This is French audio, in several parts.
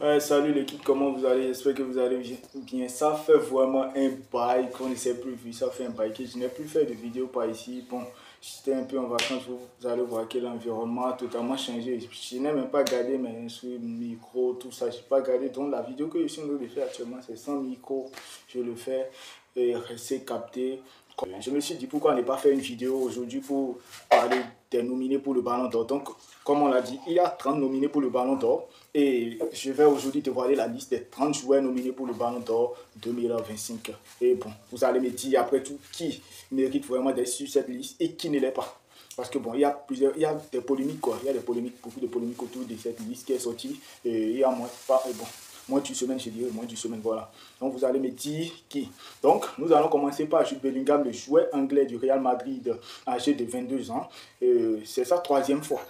Ouais, salut l'équipe, comment vous allez? J'espère que vous allez bien. Ça fait vraiment un bail qu'on ne s'est plus vu. Ça fait un bail que je n'ai plus fait de vidéos par ici. Bon, j'étais un peu en vacances. Vous allez voir que l'environnement a totalement changé. Je n'ai même pas gardé mes micro, tout ça. Je n'ai pas gardé. Donc la vidéo que je suis en train de faire actuellement, c'est sans micro. Je le fais et rester capté. Je me suis dit pourquoi ne pas faire une vidéo aujourd'hui pour parler des nominés pour le Ballon d'Or. Donc, comme on l'a dit, il y a 30 nominés pour le Ballon d'Or. Et je vais aujourd'hui te dévoiler la liste des 30 joueurs nominés pour le Ballon d'Or 2025. Et bon, vous allez me dire après tout qui mérite vraiment d'être sur cette liste et qui ne l'est pas. Parce que bon, il y a des polémiques quoi. Il y a des polémiques, beaucoup de polémiques autour de cette liste qui est sortie. Et il y a moins d'une semaine, je dirais, moins d'une semaine, voilà. Donc vous allez me dire qui. Donc nous allons commencer par Jude Bellingham, le joueur anglais du Real Madrid, âgé de 22 ans. C'est sa troisième fois,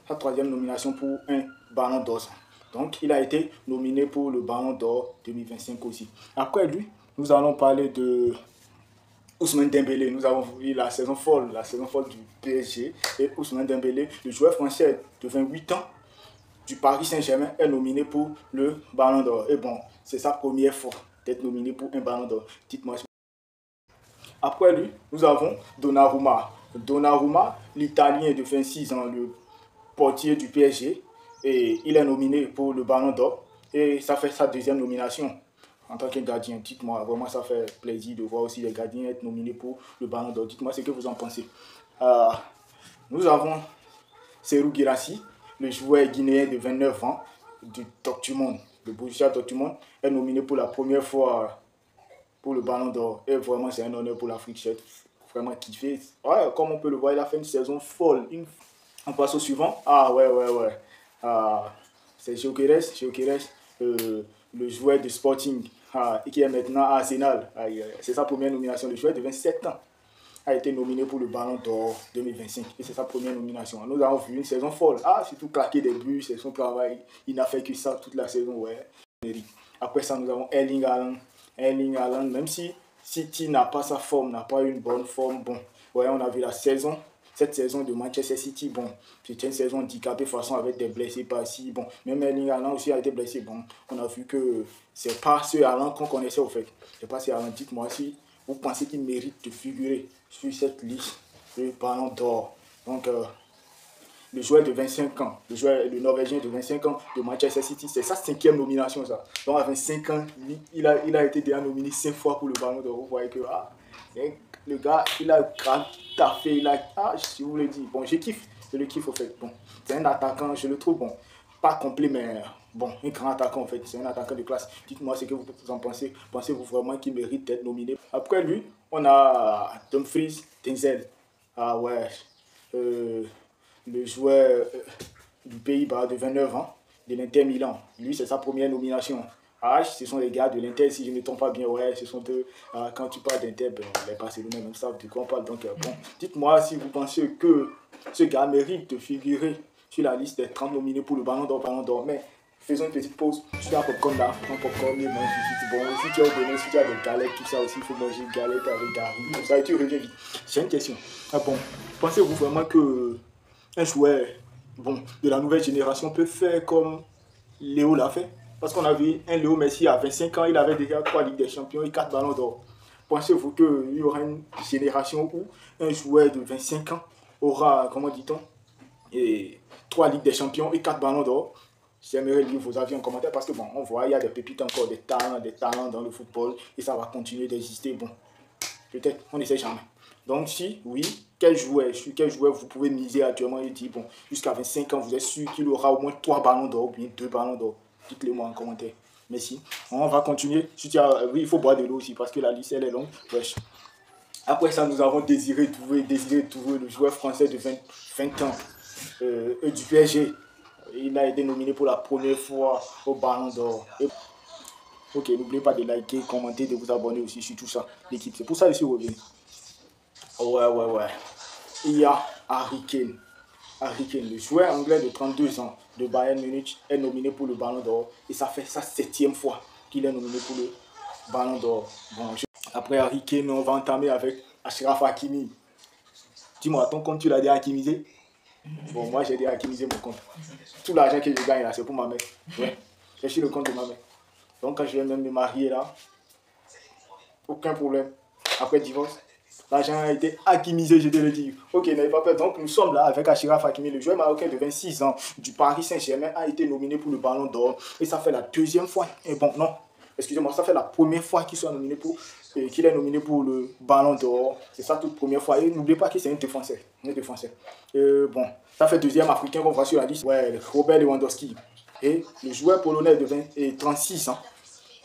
sa troisième nomination pour un Ballon d'Or. Donc il a été nominé pour le Ballon d'Or 2025 aussi. Après lui, nous allons parler de Ousmane Dembélé. Nous avons vu la saison folle du PSG. Et Ousmane Dembélé, le joueur français de 28 ans, du Paris Saint-Germain, est nominé pour le Ballon d'Or. Et bon, c'est sa première fois d'être nominé pour un Ballon d'Or. Dites-moi. Après lui, nous avons Donnarumma. Donnarumma, l'Italien de 26 ans, le portier du PSG. Et il est nominé pour le Ballon d'Or. Et ça fait sa deuxième nomination en tant que gardien. Dites-moi, vraiment ça fait plaisir de voir aussi les gardiens être nominés pour le Ballon d'Or. Dites-moi ce que vous en pensez. Nous avons Serhou Guirassy, le joueur guinéen de 29 ans du Dortmund, le Borussia Dortmund, est nominé pour la première fois pour le Ballon d'Or. Et vraiment, c'est un honneur pour l'Afrique. J'ai vraiment kiffé. Ouais, comme on peut le voir, il a fait une saison folle. On passe au suivant. Ah ouais. C'est Gyökeres, le joueur de Sporting, et qui est maintenant à Arsenal. C'est sa première nomination. Le joueur de 27 ans a été nominé pour le Ballon d'Or 2025. Et c'est sa première nomination. Nous avons vu une saison folle. Surtout claquer des buts, c'est son travail. Il n'a fait que ça toute la saison. Ouais. Après ça, nous avons Erling Haaland. Erling Haaland, même si City n'a pas sa forme, n'a pas une bonne forme, bon, ouais, on a vu cette saison de Manchester City, bon, c'était une saison handicapée, de toute façon, avec des blessés par-ci, bon, même Erling Haaland aussi a été blessé, bon, on a vu que c'est pas ce Haaland qu'on connaissait au fait. C'est pas ce Haaland, dites-moi si vous pensez qu'il mérite de figurer sur cette liste de Ballon d'Or. Donc, le joueur de 25 ans, le Norvégien de 25 ans de Manchester City, c'est sa cinquième nomination ça. Donc à 25 ans, il a été déjà nominé 5 fois pour le Ballon d'Or. Vous voyez que le gars, il a taffé, je vous le dis, bon, je le kiffe au fait. Bon, c'est un attaquant, je le trouve bon, pas complet, mais bon, un grand attaquant en fait, c'est un attaquant de classe. Dites-moi ce que vous en pensez. Pensez-vous vraiment qu'il mérite d'être nominé? Après lui, on a Dumfries Denzel. Ah ouais, le joueur du Pays-Bas de 29 ans, de l'Inter Milan. Lui, c'est sa première nomination. Ce sont les gars de l'Inter, si je ne me trompe pas bien, ouais, ce sont eux. Quand tu parles d'Inter, les Barcelonais même savent de quoi on parle. Donc, bon, dites-moi si vous pensez que ce gars mérite de figurer sur la liste des 30 nominés pour le Ballon d'Or. Mais faisons une petite pause. Je suis à popcorn là, un popcorn, et mange bon, si tu as donné, si tu as des galettes, tout ça aussi, il faut manger des galettes avec Gary, tout ça, et tu reviens vite. J'ai une question. Bon, pensez-vous vraiment que un joueur bon, de la nouvelle génération peut faire comme Léo l'a fait? Parce qu'on a vu un Léo Messi à 25 ans, il avait déjà 3 Ligues des Champions et 4 Ballons d'Or. Pensez-vous qu'il y aura une génération où un joueur de 25 ans aura, comment dit-on, 3 Ligues des Champions et 4 Ballons d'Or? J'aimerais lire vos avis en commentaire parce que bon, on voit, il y a des pépites encore, des talents dans le football et ça va continuer d'exister. Bon, peut-être, on ne sait jamais. Donc si, oui, sur quel joueur vous pouvez miser actuellement et dire, bon, jusqu'à 25 ans, vous êtes sûr qu'il aura au moins 3 ballons d'or ou bien 2 ballons d'or? Dites-le moi en commentaire. Merci. On va continuer. Oui, il faut boire de l'eau aussi parce que la liste, elle est longue. Wesh. Après ça, nous avons Désiré Doué, le joueur français de 20 ans du PSG. Il a été nominé pour la première fois au Ballon d'Or. Ok, n'oubliez pas de liker, commenter, de vous abonner aussi sur tout ça, l'équipe. C'est pour ça que je suis revenu. Ouais. Il y a Harry Kane. Harry Kane, le joueur anglais de 32 ans de Bayern Munich, est nominé pour le Ballon d'Or. Et ça fait sa 7e fois qu'il est nominé pour le Ballon d'Or. Bon, après Harry Kane, on va entamer avec Achraf Hakimi. Dis-moi, ton compte, tu l'as déjà hakimisé? Bon, moi, j'ai déjà hakimisé mon compte. Tout l'argent que je gagne là, c'est pour ma mère. Ouais. C'est sur le compte de ma mère. Donc quand je vais même me marier là, aucun problème. Après divorce, l'argent a été hakimisé, je te le dis. Ok, n'avez pas peur. Donc nous sommes là avec Achraf Hakimi, le joueur marocain de 26 ans du Paris Saint-Germain, a été nominé pour le Ballon d'Or. Et ça fait la deuxième fois. Et bon, non, excusez-moi, ça fait la première fois qu'il est nominé pour le Ballon d'Or. C'est sa toute première fois. Et n'oubliez pas que c'est un défenseur. Bon, ça fait deuxième Africain qu'on voit sur la liste. Ouais, Robert Lewandowski. Et le joueur polonais de 36 ans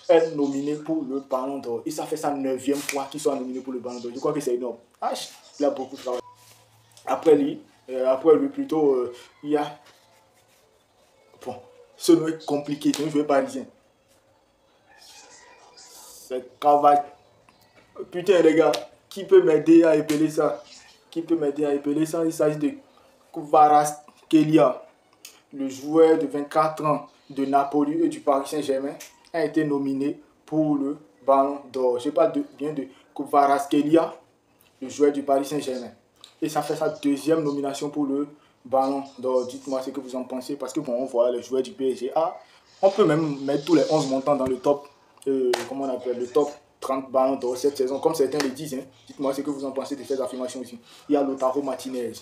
est nominé pour le Ballon d'Or. Et ça fait sa 9e fois qu'il soit nominé pour le Ballon d'Or. Je crois que c'est énorme. Il a beaucoup de travail. Après lui plutôt, il y a... Bon, ce nom est compliqué, c'est un joueur parisien. C'est Cavani. Putain les gars, qui peut m'aider à épeler ça? Il s'agit de Kvaratskhelia, le joueur de 24 ans de Napoli et du Paris Saint-Germain, a été nominé pour le Ballon d'Or. Je parle bien de Kvaratskhelia, le joueur du Paris Saint-Germain. Et ça fait sa deuxième nomination pour le Ballon d'Or. Dites-moi ce que vous en pensez, parce que bon, on voit les joueurs du PSG. On peut même mettre tous les 11 montants dans le top, comment on appelle, le top 30 ballons d'or cette saison, comme certains le disent. Hein. Dites-moi ce que vous en pensez de ces affirmations aussi. Il y a Lautaro Martinez.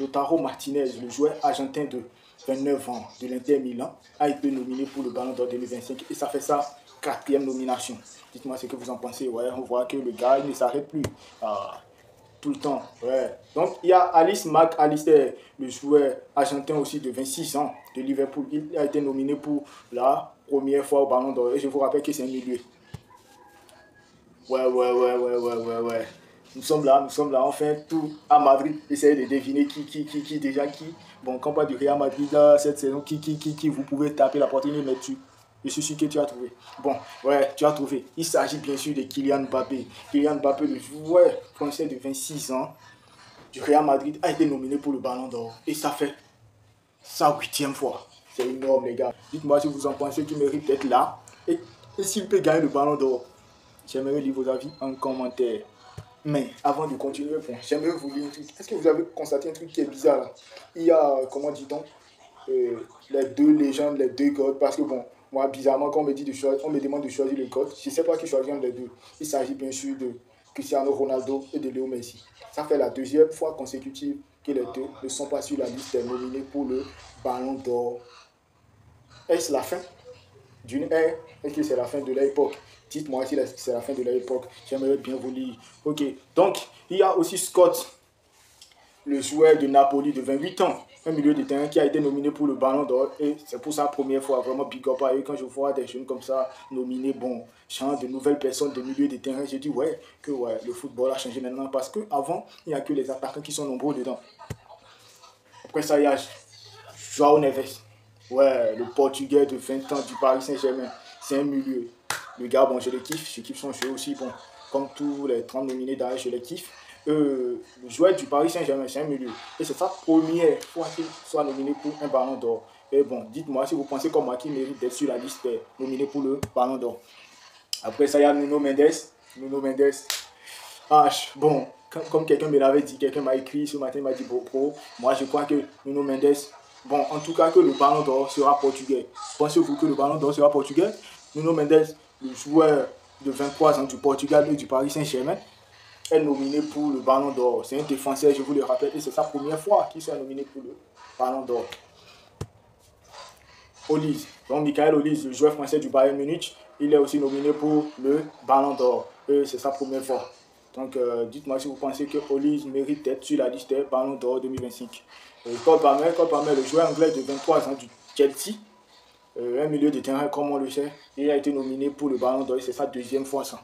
Lautaro Martinez, le joueur argentin de 29 ans de l'Inter Milan, a été nominé pour le Ballon d'Or 2025 et ça fait sa 4e nomination. Dites-moi ce que vous en pensez. Ouais, on voit que le gars il ne s'arrête plus. Tout le temps. Ouais. Donc, il y a Alice McAllister, le joueur argentin aussi de 26 ans de Liverpool. Il a été nominé pour la première fois au Ballon d'Or. Et je vous rappelle que c'est un milieu. Ouais. Nous sommes là, on fait tout à Madrid. Essayez de deviner qui déjà qui. Bon, quand on parle du Real Madrid là, cette saison, qui, vous pouvez taper la poitrine et mettre dessus. Je suis sûr que tu as trouvé. Bon, ouais, tu as trouvé. Il s'agit bien sûr de Kylian Mbappé. Kylian Mbappé, le joueur français de 26 ans du Real Madrid, a été nominé pour le Ballon d'Or. Et ça fait sa 8e fois. C'est énorme, les gars. Dites-moi si vous en pensez qu'il mérite d'être là. Et s'il peut gagner le Ballon d'Or. J'aimerais lire vos avis en commentaire. Mais avant de continuer, bon, j'aimerais vous lire un truc. Est-ce que vous avez constaté un truc qui est bizarre là? Il y a, comment dit-on, les deux légendes, les deux gods. Parce que bon, moi, bizarrement, quand on me demande de choisir les gods, je ne sais pas qui choisir les deux. Il s'agit bien sûr de Cristiano Ronaldo et de Léo Messi. Ça fait la 2e fois consécutive que les deux ne sont pas sur la liste des nominés pour le Ballon d'Or. Est-ce la fin d'une ère? Est-ce que c'est la fin de l'époque? Dites-moi si c'est la fin de l'époque. J'aimerais bien vous lire. Ok. Donc, il y a aussi Scott, le joueur de Napoli de 28 ans. Un milieu de terrain qui a été nominé pour le Ballon d'Or. Et c'est pour sa première fois. Vraiment big up à eux. Quand je vois des jeunes comme ça nominés, bon, change de nouvelles personnes de milieu de terrain, je dis ouais, le football a changé maintenant. Parce qu'avant, il n'y a que les attaquants qui sont nombreux dedans. Après ça, il y a João Neves. Ouais, le Portugais de 20 ans du Paris Saint-Germain. C'est un milieu. Le gars, bon, je le kiffe son jeu aussi. Bon, comme tous les 30 nominés derrière, je le kiffe. Le joueur du Paris Saint-Germain, c'est un milieu. Et c'est sa première fois qu'il soit nominé pour un Ballon d'Or. Et bon, dites-moi si vous pensez comme moi qu'il mérite d'être sur la liste nominé pour le Ballon d'Or. Après ça, il y a Nuno Mendes. Bon, comme quelqu'un me l'avait dit, quelqu'un m'a écrit ce matin, il m'a dit, bro, moi je crois que Nuno Mendes, bon, en tout cas que le Ballon d'Or sera portugais. Pensez-vous que le Ballon d'Or sera portugais? Nuno Mendes, le joueur de 23 ans du Portugal et du Paris Saint-Germain, est nominé pour le Ballon d'Or. C'est un défenseur, je vous le rappelle, et c'est sa première fois qu'il soit nominé pour le Ballon d'Or. Olise, donc Michael Olise, le joueur français du Bayern Munich, il est aussi nominé pour le Ballon d'Or. Et c'est sa première fois. Donc dites-moi si vous pensez que Olise mérite d'être sur la liste des Ballon d'Or 2025. Cole Palmer, le joueur anglais de 23 ans du Chelsea, un milieu de terrain comme on le sait, il a été nominé pour le Ballon d'Or, c'est sa 2e fois ça.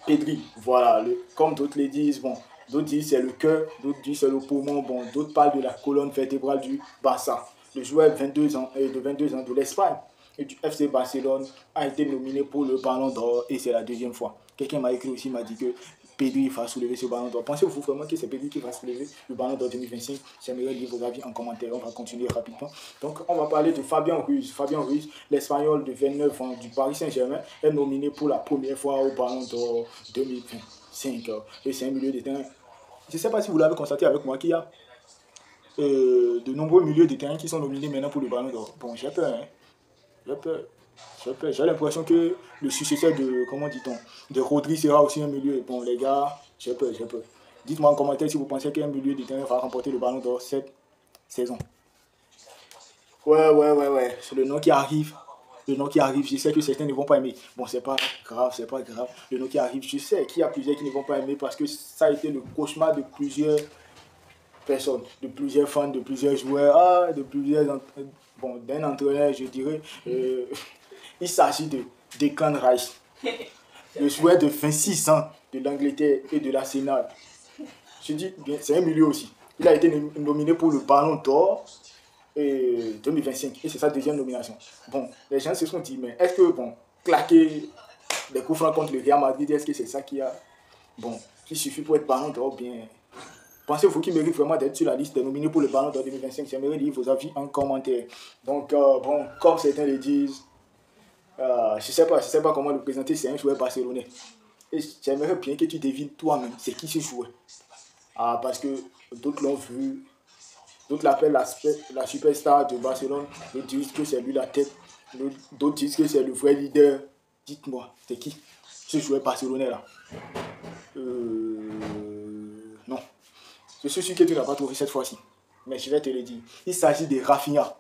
Pedri, voilà, comme d'autres le disent, bon, d'autres disent c'est le cœur, d'autres disent c'est le poumon, bon, d'autres parlent de la colonne vertébrale du Barça. Le joueur de 22 ans de l'Espagne et du FC Barcelone a été nominé pour le Ballon d'Or et c'est la 2e fois. Quelqu'un m'a écrit aussi, m'a dit que Pedri va soulever ce Ballon d'Or. Pensez-vous vraiment que c'est Pedri qui va soulever le Ballon d'Or 2025? J'aimerais lire vos avis en commentaire. On va continuer rapidement. Donc, on va parler de Fabien Ruiz. Fabien Ruiz, l'Espagnol de 29 ans du Paris Saint-Germain, est nominé pour la première fois au Ballon d'Or 2025. Et c'est un milieu de terrain. Je ne sais pas si vous l'avez constaté avec moi qu'il y a de nombreux milieux de terrain qui sont nominés maintenant pour le Ballon d'Or. Bon, j'ai peur, hein. J'ai peur. J'ai l'impression que le successeur de, comment dit-on, de Rodri sera aussi un milieu. Bon, les gars, j'ai peur. Dites-moi en commentaire si vous pensez qu'un milieu de terrain va remporter le ballon d'or cette saison. Ouais. C'est le nom qui arrive. Je sais que certains ne vont pas aimer. Bon, c'est pas grave. Le nom qui arrive, je sais qu'il y a plusieurs qui ne vont pas aimer parce que ça a été le cauchemar de plusieurs personnes, de plusieurs fans, de plusieurs joueurs, d'un entraîneur, je dirais. Il s'agit de Declan Rice, le joueur de 26 ans de l'Angleterre et de l'Arsenal. Je dis bien, c'est un milieu aussi. Il a été nominé pour le Ballon d'Or 2025 et c'est sa deuxième nomination. Bon, les gens se sont dit, mais est-ce que, claquer des coups francs contre le Real Madrid, est-ce que c'est ça qui suffit pour être Ballon d'Or bien? Pensez-vous qu'il mérite vraiment d'être sur la liste des nominés pour le Ballon d'Or 2025? J'aimerais lire vos avis en commentaire. Donc, comme certains le disent, je sais pas comment le présenter, c'est un joueur barcelonais. Et j'aimerais bien que tu devines toi-même, c'est qui ce joueur. Parce que d'autres l'ont vu, d'autres l'appellent la superstar de Barcelone, d'autres disent que c'est lui la tête, d'autres disent que c'est le vrai leader. Dites-moi, c'est qui ce joueur barcelonais là? Non. Je suis sûr que tu n'as pas trouvé cette fois-ci. Mais je vais te le dire. Il s'agit de Rafinha,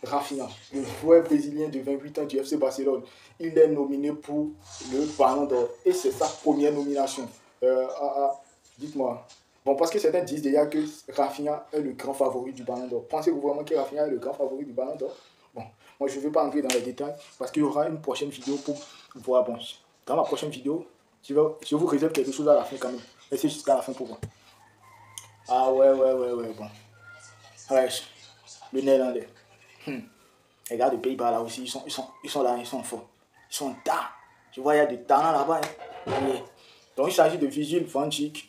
le joueur brésilien de 28 ans du FC Barcelone. Il est nominé pour le Ballon d'Or. Et c'est sa première nomination. Dites-moi. Bon, parce que certains disent déjà que Rafinha est le grand favori du Ballon d'Or. Pensez-vous vraiment que Rafinha est le grand favori du Ballon d'Or? Bon, moi je ne vais pas entrer dans les détails parce qu'il y aura une prochaine vidéo pour voir. Bon, dans ma prochaine vidéo, je vous réserve quelque chose à la fin quand même. Restez jusqu'à la fin pour voir. Ouais, bon. Ouais, le néerlandais. Les gars de Pays-Bas là aussi, ils sont là, ils sont forts. Ils sont là. Tu vois, il y a des talents là-bas. Yeah. Donc il s'agit de Virgil van Dijk,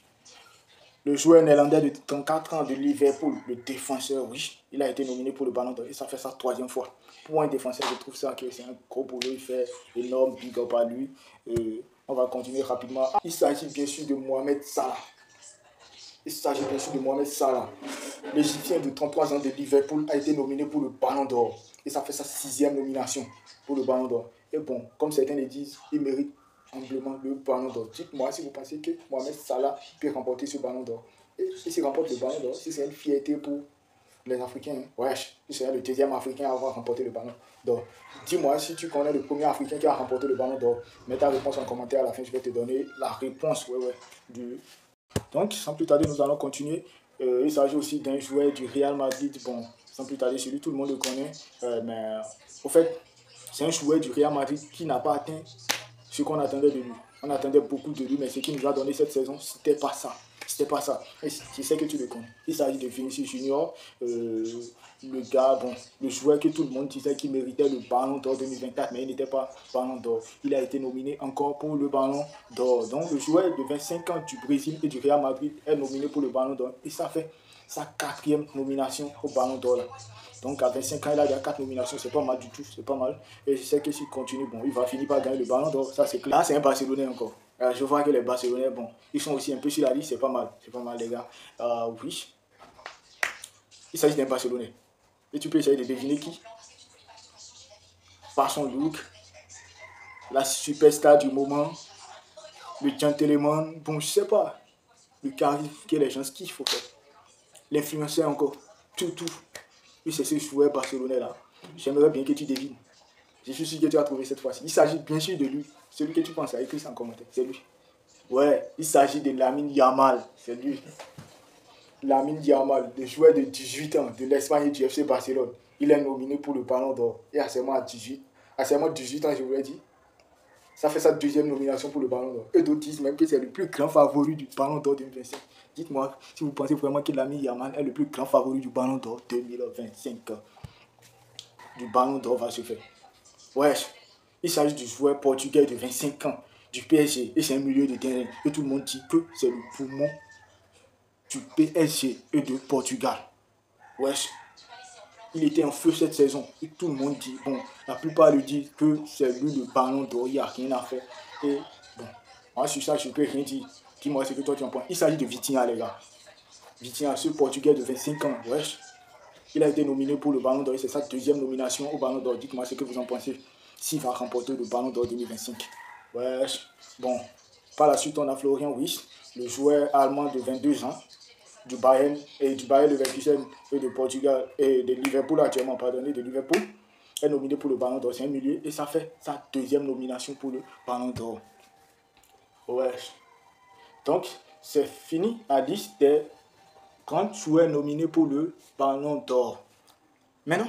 le joueur néerlandais de 34 ans de Liverpool, le défenseur, oui. Il a été nominé pour le Ballon d'Or et ça fait sa 3e fois. Pour un défenseur, je trouve ça que c'est un gros boulot. Il fait énorme, big up à lui. On va continuer rapidement. Il s'agit bien sûr de Mohamed Salah. L'Égyptien de 33 ans de Liverpool a été nominé pour le Ballon d'Or. Et ça fait sa 6e nomination pour le Ballon d'Or. Et bon, comme certains le disent, il mérite amplement le Ballon d'Or. Dites-moi si vous pensez que Mohamed Salah peut remporter ce Ballon d'Or. Et s'il remporte le Ballon d'Or, c'est une fierté pour les Africains. Wesh, il sera le 2e Africain à avoir remporté le Ballon d'Or. Dis-moi si tu connais le premier Africain qui a remporté le Ballon d'Or. Mets ta réponse en commentaire à la fin, je vais te donner la réponse. Donc, sans plus tarder, nous allons continuer. Il s'agit aussi d'un joueur du Real Madrid. Bon, sans plus tarder, celui tout le monde le connaît. Mais au fait, c'est un joueur du Real Madrid qui n'a pas atteint ce qu'on attendait de lui. On attendait beaucoup de lui, mais ce qu'il nous a donné cette saison, c'était pas ça. Et je sais que tu le connais. Il s'agit de Vinicius Junior, le gars, le joueur que tout le monde disait qu'il méritait le Ballon d'Or 2024, mais il n'était pas Ballon d'Or. Il a été nominé encore pour le Ballon d'Or. Donc le joueur de 25 ans du Brésil et du Real Madrid est nominé pour le Ballon d'Or. Et ça fait sa 4e nomination au Ballon d'Or. Donc à 25 ans, il a déjà 4 nominations, c'est pas mal du tout, c'est pas mal. Et je sais que s'il continue, il va finir par gagner le Ballon d'Or, ça c'est clair. Là, c'est un Barcelonais encore. Je vois que les Barcelonais, ils sont aussi un peu sur la liste, c'est pas mal les gars. Oui, il s'agit d'un Barcelonais. Et tu peux essayer de deviner qui? Par son look, la superstar du moment, le gentleman, je sais pas, le charisme que les gens kiffent au fait. L'influenceur encore, tout. Oui, c'est ce joueur barcelonais là. J'aimerais bien que tu devines. Je suis sûr que tu as trouvé cette fois-ci. Il s'agit bien sûr de lui. Celui que tu penses à écrire en commentaire. C'est lui. Ouais, il s'agit de Lamine Yamal. C'est lui. Lamine Yamal, le joueur de 18 ans de l'Espagne et du FC Barcelone. Il est nominé pour le Ballon d'Or. Et à seulement 18 ans, je vous l'ai dit. Ça fait sa 2e nomination pour le Ballon d'Or. Eux d'autres disent même que c'est le plus grand favori du Ballon d'Or 2025. Dites-moi si vous pensez vraiment que Lamine Yamal est le plus grand favori du Ballon d'Or 2025. Du Ballon d'Or va se faire. Wesh, il s'agit du joueur portugais de 25 ans du PSG et c'est un milieu de terrain. Et tout le monde dit que c'est le poumon du PSG et de Portugal. Wesh, il était en feu cette saison et tout le monde dit, la plupart le disent que c'est lui le Ballon d'Or, il n'y a rien à faire. Et moi sur ça je ne peux rien dire. Dis-moi ce que toi tu en penses. Il s'agit de Vitinha les gars. Vitinha, ce portugais de 25 ans, wesh. Il a été nominé pour le Ballon d'Or. C'est sa deuxième nomination au Ballon d'Or. Dites-moi ce que vous en pensez. S'il va remporter le Ballon d'Or 2025. Ouais, bon. Par la suite, on a Florian Wirtz, le joueur allemand de 22 ans, du Bayern Leverkusen et de Portugal et de Liverpool actuellement, pardonnez, de Liverpool, est nominé pour le Ballon d'Or. C'est un milieu et ça fait sa deuxième nomination pour le Ballon d'Or. Ouais. Donc, c'est fini la liste des grands joueurs nominés pour le Ballon d'Or. Maintenant,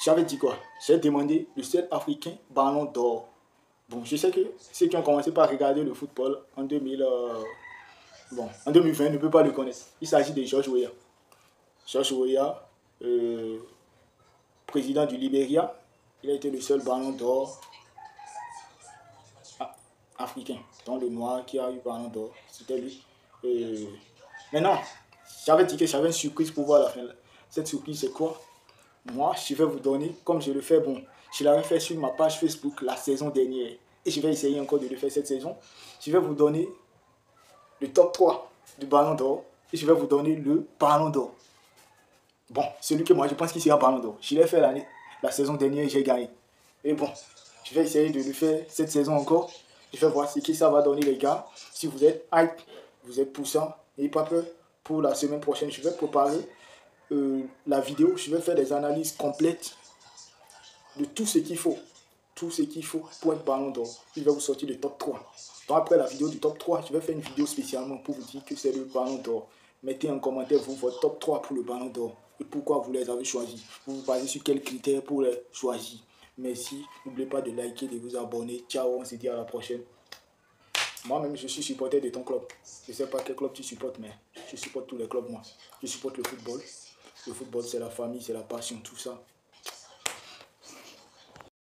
j'avais dit quoi? J'ai demandé le seul africain Ballon d'Or. Bon, je sais que ceux qui ont commencé par regarder le football en 2020 ne peuvent pas le connaître. Il s'agit de George Weah. George Weah, président du Libéria, il a été le seul Ballon d'Or africain. Donc le noir qui a eu Ballon d'Or, c'était lui. Maintenant, j'avais dit que j'avais une surprise pour voir la fin. Cette surprise, c'est quoi? Moi, je vais vous donner, comme je le fais, bon, je l'avais fait sur ma page Facebook la saison dernière. Et je vais essayer encore de le faire cette saison. Je vais vous donner le top 3 du Ballon d'Or. Et je vais vous donner le Ballon d'Or. Bon, celui que moi je pense qu'il sera Ballon d'Or. Je l'ai fait la saison dernière et j'ai gagné. Et bon, je vais essayer de le faire cette saison encore. Je vais voir ce que ça va donner les gars. Si vous êtes hype, vous êtes poussant, n'ayez pas peur. Pour la semaine prochaine, je vais préparer la vidéo. Je vais faire des analyses complètes de tout ce qu'il faut. Tout ce qu'il faut pour être Ballon d'Or. Je vais vous sortir le top 3. Donc après la vidéo du top 3, je vais faire une vidéo spécialement pour vous dire que c'est le Ballon d'Or. Mettez en commentaire vous votre top 3 pour le Ballon d'Or et pourquoi vous les avez choisis. Vous vous basez sur quels critères pour les choisir. Merci. N'oubliez pas de liker, de vous abonner. Ciao, on se dit à la prochaine. Moi-même, je suis supporter de ton club. Je ne sais pas quel club tu supportes, mais je supporte tous les clubs, moi. Je supporte le football. Le football, c'est la famille, c'est la passion, tout ça.